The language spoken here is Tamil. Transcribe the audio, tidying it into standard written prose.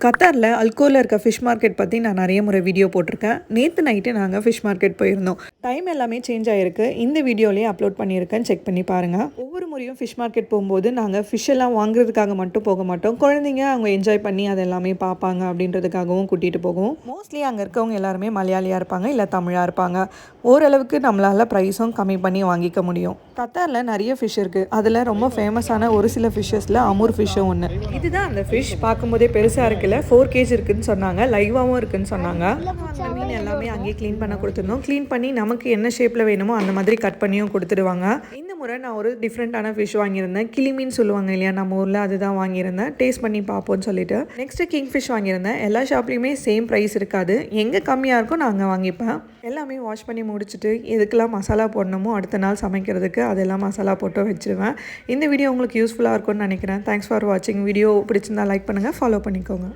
கத்தாரில் அல்கோவில் இருக்க ஃபிஷ் மார்க்கெட் பற்றி நான் நிறைய முறை வீடியோ போட்டிருக்கேன். நேற்று நைட்டு நாங்கள் ஃபிஷ் மார்க்கெட் போயிருந்தோம். டைம் எல்லாமே சேஞ்ச் ஆகிருக்கு. இந்த வீடியோலேயே அப்லோட் பண்ணியிருக்கேன், செக் பண்ணி பாருங்கள். ஒவ்வொரு முறையும் ஃபிஷ் மார்க்கெட் போகும்போது நாங்கள் ஃபிஷ் எல்லாம் வாங்குறதுக்காக மட்டும் போக மாட்டோம். குழந்தைங்க அவங்க என்ஜாய் பண்ணி அது எல்லாமே பார்ப்பாங்க அப்படின்றதுக்காகவும் கூட்டிகிட்டு போகும். மோஸ்ட்லி அங்கே இருக்கவங்க எல்லாருமே மலையாளியாக இருப்பாங்க, இல்லை தமிழாக இருப்பாங்க. ஓரளவுக்கு நம்மளால் ப்ரைஸும் கம்மி பண்ணி வாங்கிக்க முடியும். கத்தாரில் நிறைய ஃபிஷ் இருக்குது. அதில் ரொம்ப ஃபேமஸான ஒரு சில ஃபிஷ்ஷஸில் அமூர் ஃபிஷ்ஷும் ஒன்று. இதுதான் அந்த ஃபிஷ். பார்க்கும்போதே பெருசாக இருக்குது. 4 kg இருக்குன்னு சொன்னாங்க, லைவாகவும் இருக்குன்னு சொன்னாங்க. அந்த மீன் எல்லாமே அங்கேயே க்ளீன் பண்ண கொடுத்துருந்தோம். க்ளீன் பண்ணி நமக்கு என்ன ஷேப்பில் வேணுமோ அந்த மாதிரி கட் பண்ணியும் கொடுத்துடுவாங்க. இந்த முறை நான் ஒரு டிஃப்ரெண்ட்டான ஃபிஷ் வாங்கியிருந்தேன். கிளி மீன் சொல்லுவாங்க இல்லையா, நம்ம ஊரில் அதுதான் வாங்கியிருந்தேன். டேஸ்ட் பண்ணி பார்ப்போம்னு சொல்லிட்டு நெக்ஸ்ட்டு கிங் ஃபிஷ் வாங்கியிருந்தேன். எல்லா ஷாப்லேயுமே சேம் ப்ரைஸ் இருக்காது. எங்கே கம்மியாக இருக்கோ நான் அங்கே வாங்கிப்பேன். எல்லாமே வாஷ் பண்ணி முடிச்சுட்டு எதுக்கெல்லாம் மசாலா போடணுமோ அடுத்த நாள் சமைக்கிறதுக்கு அதெல்லாம் மசாலா போட்டு வச்சுருவேன். இந்த வீடியோ உங்களுக்கு யூஸ்ஃபுல்லாக இருக்கும்னு நினைக்கிறேன். தேங்க்ஸ் ஃபார் வாட்சிங். வீடியோ பிடிச்சிருந்தா லைக் பண்ணுங்கள், ஃபாலோ பண்ணிக்கோங்க.